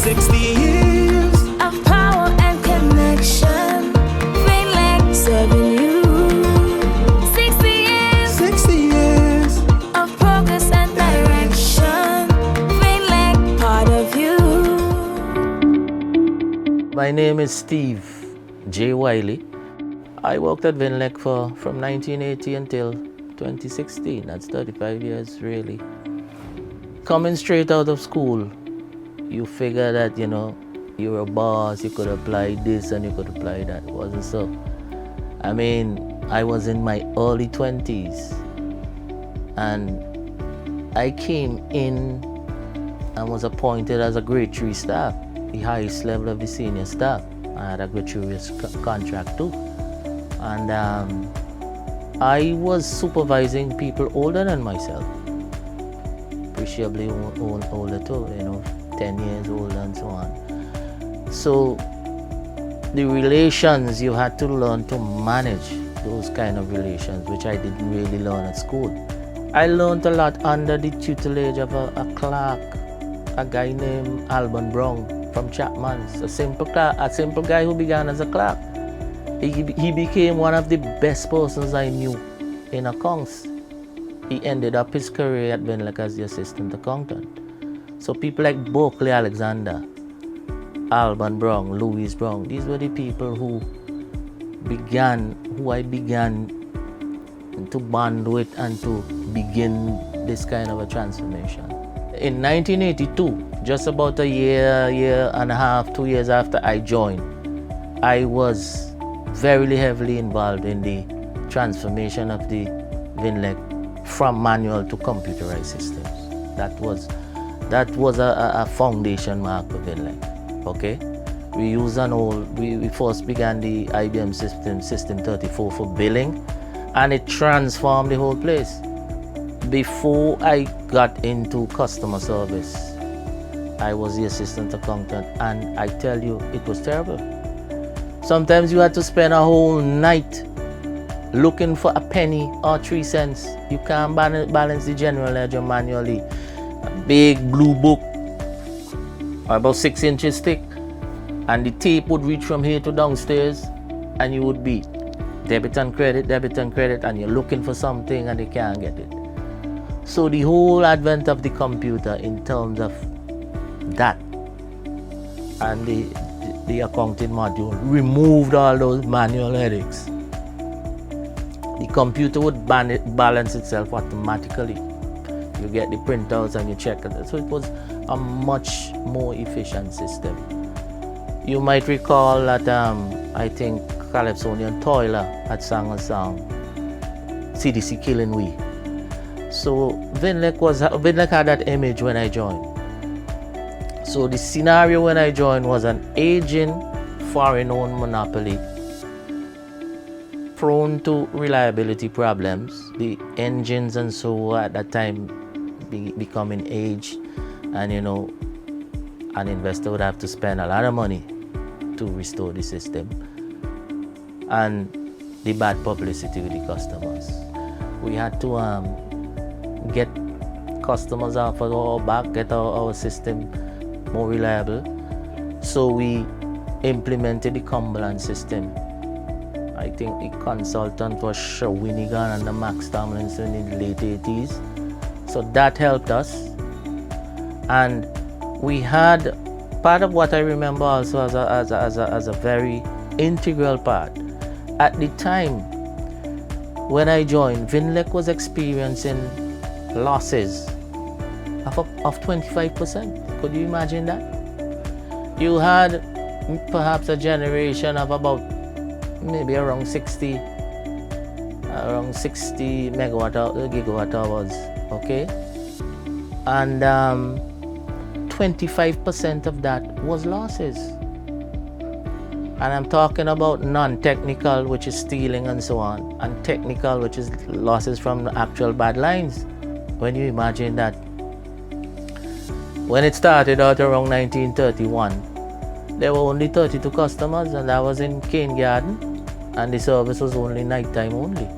60 years of power and connection. VINLEC serving you. 60 years, 60 years of progress and direction. VINLEC, part of you. My name is Steve J. Wyllie. I worked at VINLEC from 1980 until 2016. That's 35 years, really. Coming straight out of school, you figure that, you're a boss, you could apply this and you could apply that. It wasn't so. I mean, I was in my early 20s and I came in and was appointed as a grade 3 staff, the highest level of the senior staff. I had a gratuitous contract too. And I was supervising people older than myself, appreciably older too, 10 years older and so on. So the relations, you had to learn to manage those kind of relations, which I didn't really learn at school. I learned a lot under the tutelage of a clerk, a guy named Alban Brown from Chapman's, a simple guy who began as a clerk. He became one of the best persons I knew in accounts. He ended up his career at VINLEC as the assistant accountant. So people like Berkeley Alexander, Alban Brown, Louis Brown, these were the people who I began to bond with and to begin this kind of a transformation. In 1982, just about a year and a half, 2 years after I joined, I was very heavily involved in the transformation of the VINLEC from manual to computerized systems. That was a foundation mark for VINLEC. Okay, we first began the IBM system 34 for billing, and it transformed the whole place. Before I got into customer service, I was the assistant accountant, and I tell you, it was terrible. Sometimes you had to spend a whole night looking for a penny or 3 cents. You can't balance the general ledger manually. A big blue book, about 6 inches thick, and the tape would reach from here to downstairs, and you would be debit and credit, and you're looking for something and you can't get it. So the whole advent of the computer in terms of that and the accounting module removed all those manual headaches. The computer would balance itself automatically. You get the printouts and you check it. So it was a much more efficient system. You might recall that I think Calypsonian Toiler had sang a song, CDC Killing We. So VINLEC had that image when I joined. So the scenario when I joined was an aging, foreign-owned monopoly, prone to reliability problems. The engines and so at that time becoming aged, and an investor would have to spend a lot of money to restore the system, and the bad publicity with the customers. We had to get customers off of our back, get our system more reliable. So we implemented the Cumberland system. I think the consultant was Shawinigan and the Max Tomlinson in the late 80s. So that helped us. And we had part of what I remember also as a very integral part. At the time when I joined, VINLEC was experiencing losses of 25%. Could you imagine that? You had perhaps a generation of about maybe around 60 gigawatt hours, okay? And 25% of that was losses. And I'm talking about non-technical, which is stealing and so on, and technical, which is losses from the actual bad lines. When you imagine that, when it started out around 1931, there were only 32 customers, and that was in Cane Garden, and the service was only nighttime only.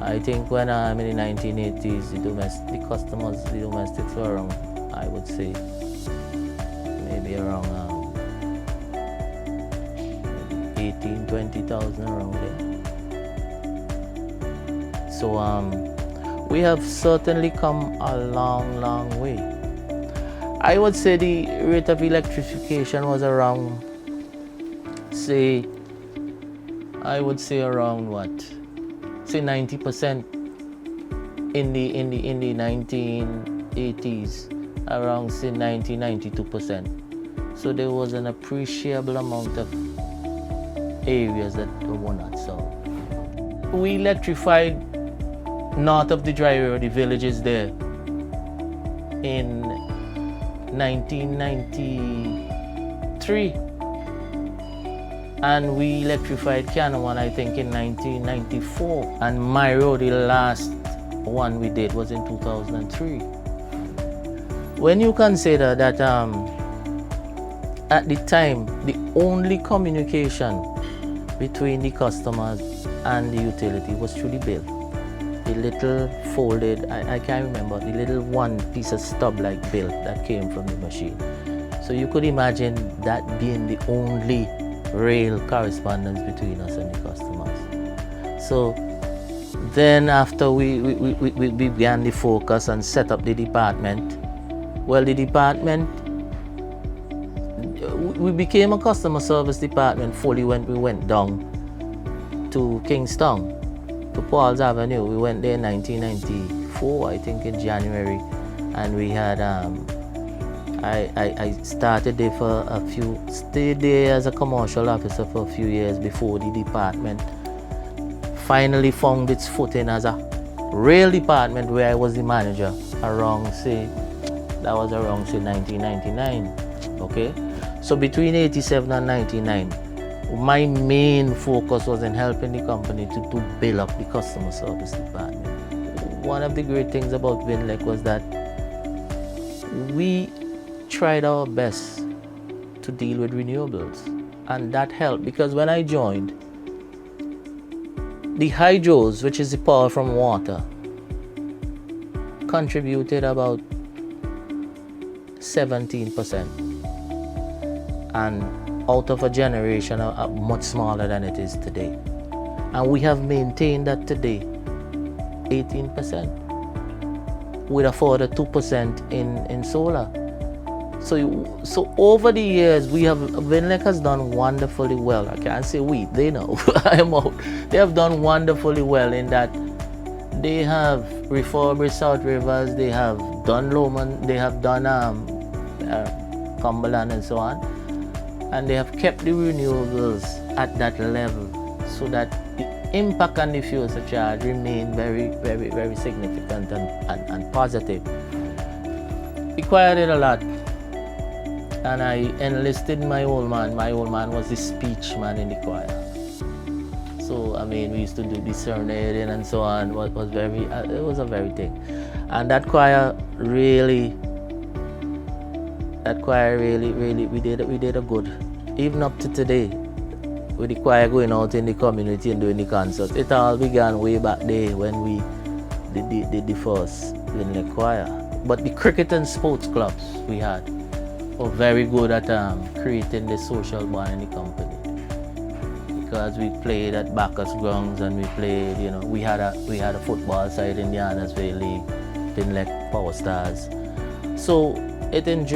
I think when in the 1980s, the domestics were around, I would say, maybe around 18, 20,000 around there. So we have certainly come a long way. I would say the rate of electrification was around, say, I would say around what? Say 90% in the 1980s, around say 92%. So there was an appreciable amount of areas that were not solved. We electrified north of the dry river, the villages there, in 1993, and we electrified Canawan, I think, in 1994, and my road, the last one we did, was in 2003. When you consider that at the time the only communication between the customers and the utility was through the bill, the little folded, I can't remember, the little one piece of stub like bill that came from the machine. So you could imagine that being the only real correspondence between us and the customers. So then after we began the focus and set up the department, well, the department, we became a customer service department fully when we went down to Kingstown, to Paul's Avenue. We went there in 1994, I think, in January, and we had I started there for a few, stayed there as a commercial officer for a few years before the department finally found its footing as a real department where I was the manager around, say, that was around, say, 1999, okay? So between 87 and 99, my main focus was in helping the company to build up the customer service department. One of the great things about VINLEC was that we tried our best to deal with renewables, and that helped, because when I joined, the hydros, which is the power from water, contributed about 17%, and out of a generation much smaller than it is today. And we have maintained that today, 18%, with a further 2% in solar. So over the years, VINLEC has done wonderfully well. I can't say we, they know, I am out. They have done wonderfully well in that they have refurbished South Rivers, they have done Lomond, they have done Cumberland and so on. And they have kept the renewables at that level so that the impact on the fuel surcharge remained very, very, very significant and positive. The choir did a lot, and I enlisted my old man. My old man was the speech man in the choir. So, I mean, we used to do the serenading and so on. It was a very thing. And that choir really, we did a good, even up to today, with the choir going out in the community and doing the concerts. It all began way back there when we did the first VINLEC choir. But the cricket and sports clubs we had were very good at creating the social bond in the company. Because we played at Bacchus grounds, and we played, you know, we had a football side in the Annesville League, VINLEC Power Stars. So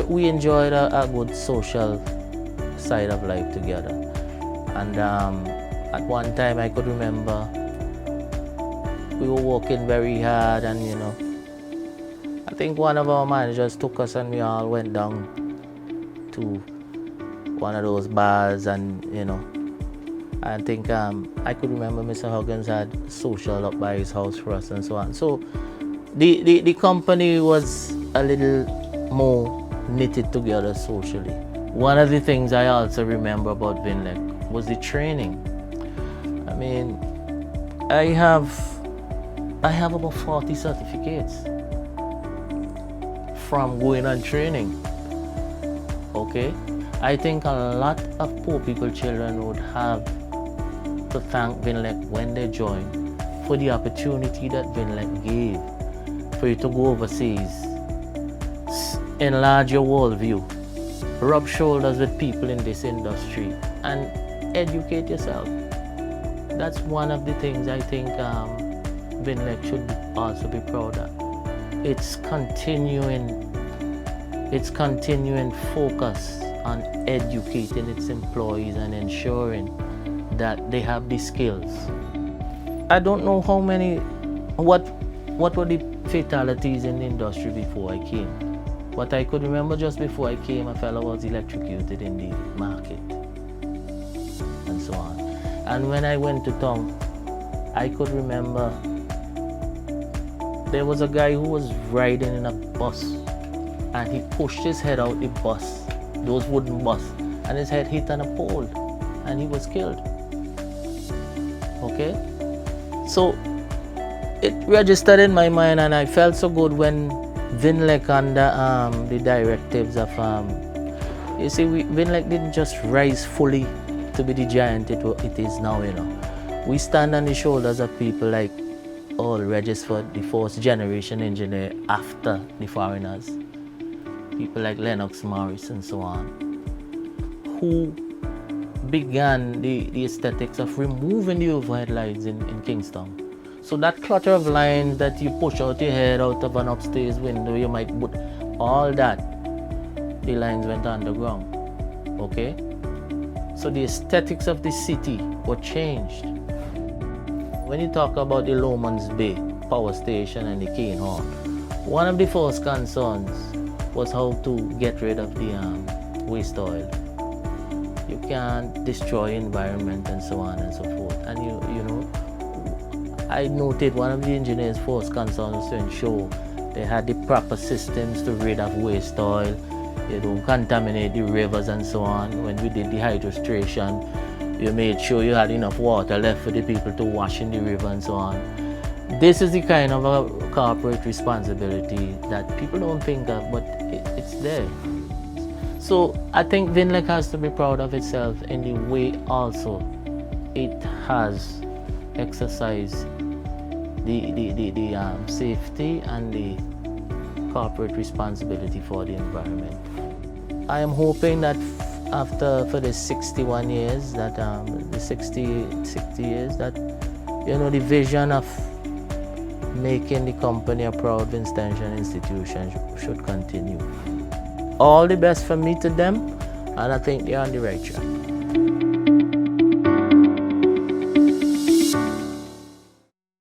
we enjoyed a good social side of life together. And at one time, I could remember we were working very hard, and you know, I think one of our managers took us and we all went down to one of those bars, and you know, I think I could remember Mr. Huggins had social up by his house for us and so on. So the company was a little more knitted together socially. One of the things I also remember about VINLEC was the training. I mean, I have about 40 certificates from going on training. Okay? I think a lot of poor people children would have to thank VINLEC when they joined for the opportunity that VINLEC gave for you to go overseas, enlarge your worldview, rub shoulders with people in this industry and educate yourself. That's one of the things I think VINLEC should also be proud of. It's continuing focus on educating its employees and ensuring that they have the skills. I don't know what were the fatalities in the industry before I came. But I could remember just before I came, a fellow was electrocuted in the market and so on. And when I went to town, I could remember there was a guy who was riding in a bus and he pushed his head out the bus, those wooden bus, and his head hit on a pole and he was killed. Okay? So it registered in my mind, and I felt so good when VINLEC under the directives of you see, VINLEC didn't just rise fully to be the giant it is now, you know. We stand on the shoulders of people like registered the first generation engineer after the foreigners, people like Lennox Morris and so on, who began the aesthetics of removing the overhead lines in Kingston. So that clutter of lines that you push out your head out of an upstairs window, you might put all that, the lines went underground, okay? So the aesthetics of the city were changed. When you talk about the Lomans Bay power station and the Cane Hall, one of the first concerns was how to get rid of the waste oil. You can't destroy environment and so on and so forth. And you know, I noted one of the engineers' first concerns was to ensure they had the proper systems to rid of waste oil, you don't contaminate the rivers and so on. When we did the hydrostration, you made sure you had enough water left for the people to wash in the river and so on. This is the kind of a corporate responsibility that people don't think of, but it's there. So I think VINLEC has to be proud of itself in the way also it has exercised the safety and the corporate responsibility for the environment. I am hoping that for the 61 years, that the 60 years, that the vision of making the company a proud Vincentian institution should continue. All the best from me to them, and I think they're on the right track.